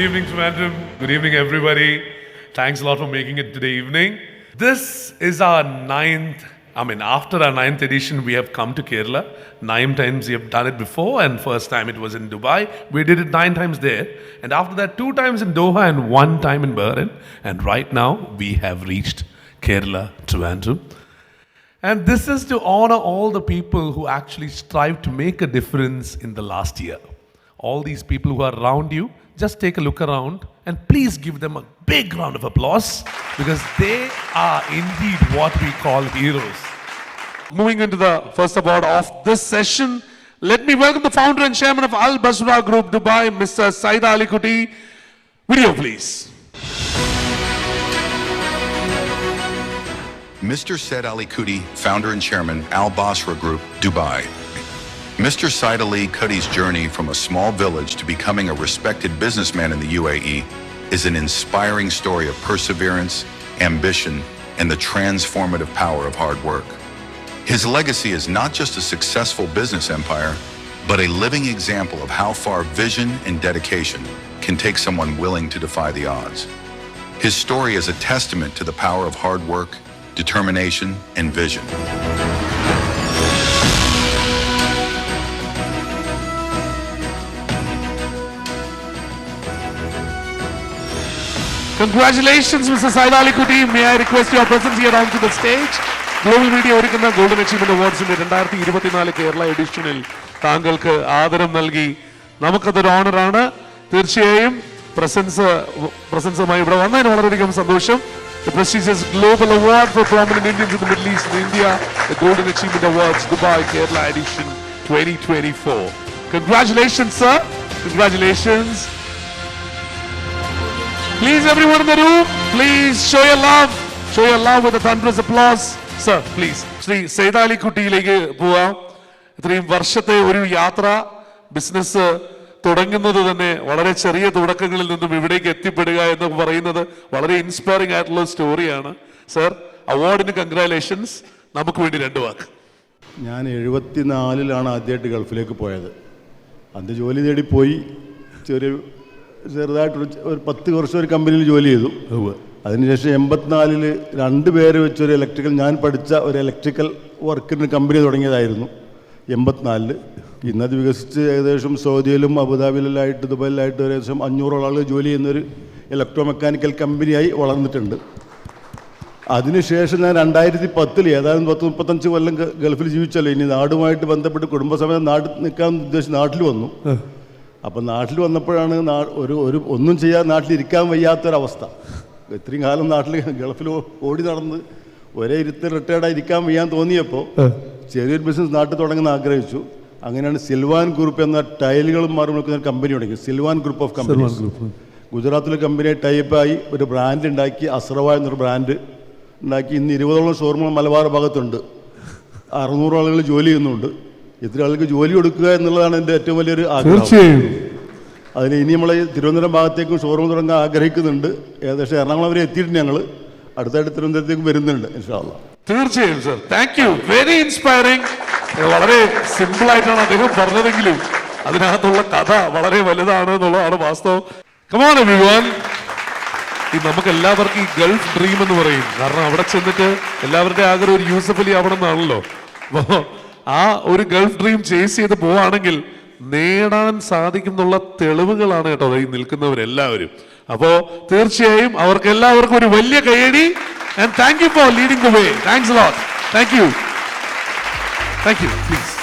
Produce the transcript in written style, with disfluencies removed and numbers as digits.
evening, Trivandrum. Good evening, everybody. Thanks a lot for making it today evening. This is our after our 9th edition, we have come to Kerala. 9 times we have done it before, and first time it was in Dubai. We did it 9 times there. And after that, 2 times in Doha and 1 time in Bahrain. And right now, we have reached Kerala, Trivandrum. And this is to honor all the people who actually strive to make a difference in the last year. All these people who are around you, just take a look around and please give them a big round of applause because they are indeed what we call heroes. Moving into the first award of this session, let me welcome the founder and chairman of Al Basra Group Dubai, Mr. Said Ali Kuti. Video, please. Mr. Said Ali Kuti, founder and chairman, Al Basra Group, Dubai. Mr. Said Ali Kuti's journey from a small village to becoming a respected businessman in the UAE is an inspiring story of perseverance, ambition, and the transformative power of hard work. His legacy is not just a successful business empire, but a living example of how far vision and dedication can take someone willing to defy the odds. His story is a testament to the power of hard work, determination, and vision. Congratulations, Mr. Said Ali Kuti. May I request your presence here onto the stage? Global Media ഒരുക്കുന്ന golden achievement അവാർഡ്സിന്റെ 2024 Kerala എഡിഷനിൽ താങ്കൾക്ക് ആദരം നൽകി. നമുക്കതൊരു ഓണറാണ്. തീർച്ചയായും പ്രസൻസുമായി ഇവിടെ വന്നതിന് വളരെയധികം സന്തോഷം. The prestigious Global Award for Prominent Indians in the Middle East and India, the Golden Achievement Awards, Dubai Kerala Edition 2024. Congratulations, sir. Congratulations. Please, everyone in the room, please show your love. Show your love with a thunderous applause. Sir, please. Shri Said Ali Kutiയിലേക്ക് പോവാം. ഇത്രയും വർഷത്തെ ഒരു യാത്ര, business തുടങ്ങുന്നത് തന്നെ വളരെ ചെറിയ തുടക്കങ്ങളിൽ നിന്നും ഇവിടേക്ക് എത്തിപ്പെടുക എന്ന് പറയുന്നത് വളരെ ഇൻസ്പയറിംഗ് ആയിട്ടുള്ള സ്റ്റോറിയാണ്. സർ, അവാർഡിന് കൺഗ്രാറ്റുലേഷൻസ്. നമുക്ക് വേണ്ടി 2 വാക്ക്. ഞാൻ 74-ലാണ് ആദ്യമായിട്ട് ഗൾഫിലേക്ക് പോയത്. അന്ന് ജോലി തേടി പോയി. ചെറുതായിട്ടൊരു 10 വർഷം ഒരു കമ്പനിയിൽ ജോലി ചെയ്തു. അതിനുശേഷം 84-ൽ 2 പേര് വെച്ചൊരു ഞാൻ പഠിച്ച ഒരു ഇലക്ട്രിക്കൽ വർക്കിന് കമ്പനി തുടങ്ങിയതായിരുന്നു 84-ൽ. ഇന്നത് വികസിച്ച് ഏകദേശം സൗദിയിലും അബുദാബിയിലായിട്ട് ദുബൈയിലായിട്ട് ഏകദേശം 500 ആളുകൾ ജോലി ചെയ്യുന്നൊരു ഇലക്ട്രോ മെക്കാനിക്കൽ കമ്പനിയായി വളർന്നിട്ടുണ്ട്. അതിനുശേഷം ഞാൻ 2010-ൽ ഏതായാലും 35 കൊല്ലം ഗൾഫിൽ ജീവിച്ചല്ലോ. ഇനി നാടുമായിട്ട് ബന്ധപ്പെട്ട് കുടുംബസമേതം നാട്ടിൽ നിൽക്കാൻ ഉദ്ദേശിച്ച് നാട്ടിൽ വന്നു. അപ്പം നാട്ടിൽ വന്നപ്പോഴാണ് ഒന്നും ചെയ്യാൻ നാട്ടിലിരിക്കാൻ വയ്യാത്തൊരവസ്ഥ. ഇത്രയും കാലം നാട്ടിൽ ഗൾഫിൽ ഓടി നടന്ന് ഒരേ ഇരുത്തൽ റിട്ടയർഡായി ഇരിക്കാൻ വയ്യാൻ തോന്നിയപ്പോൾ ചെറിയൊരു ബിസിനസ് നാട്ടിൽ തുടങ്ങുന്ന ആഗ്രഹിച്ചു. അങ്ങനെയാണ് സിൽവാൻ ഗ്രൂപ്പ് എന്ന ടൈലുകളും മാറി നിൽക്കുന്ന കമ്പനി തുടങ്ങി. Silvan group of companies. ഗുജറാത്തിലെ കമ്പനിയെ ടൈപ്പായി ഒരു ബ്രാൻഡ് ഉണ്ടാക്കി. അസ്രവ എന്നൊരു ബ്രാൻഡ് ഉണ്ടാക്കി. ഇന്ന് 20ഓളം ഷോറൂമുകൾ മലബാർ ഭാഗത്തുണ്ട്. 600 ആളുകൾ ജോലി ചെയ്യുന്നുണ്ട്. ഇത്ര ആൾക്ക് ജോലി കൊടുക്കുക എന്നുള്ളതാണ് എൻ്റെ ഏറ്റവും വലിയൊരു ആഗ്രഹം. അതിന് ഇനി നമ്മൾ തിരുവനന്തപുരം ഭാഗത്തേക്കും ഷോറൂം തുടങ്ങാൻ ആഗ്രഹിക്കുന്നുണ്ട്. ഏകദേശം എറണാകുളം വരെ എത്തിയിട്ട് ഞങ്ങൾ അടുത്തായിട്ട് തിരുവനന്തപുരത്തേക്കും വരുന്നുണ്ട് ഇൻഷാ അല്ലാഹ്. തീർച്ചയായും sir, thank you. Very inspiring. വളരെ സിമ്പിൾ ആയിട്ടാണ് അദ്ദേഹം പറഞ്ഞതെങ്കിലും അതിനകത്തുള്ള കഥ വളരെ വലുതാണ് എന്നുള്ളതാണ് വാസ്തവം. Come on everyone. നമുക്ക് എല്ലാവർക്കും ഈ ഗൾഫ് ഡ്രീം എന്ന് പറയും. കാരണം അവിടെ ചെന്നിട്ട് എല്ലാവരുടെയും ആഗ്രഹം ഒരു യൂസഫ് അലി ആവണം എന്നാണല്ലോ. അപ്പോൾ ആ ഒരു ഗൾഫ് ഡ്രീം ചേസ് ചെയ്ത് പോവാണെങ്കിൽ നേടാൻ സാധിക്കും എന്നുള്ള തെളിവുകളാണ് കേട്ടോ ഈ നിൽക്കുന്നവരെല്ലാവരും. അപ്പോൾ തീർച്ചയായും അവർക്ക് എല്ലാവർക്കും ഒരു വലിയ കയ്യടി. And thank you for leading the way. Thanks a lot. Thank you. Thank you. Please.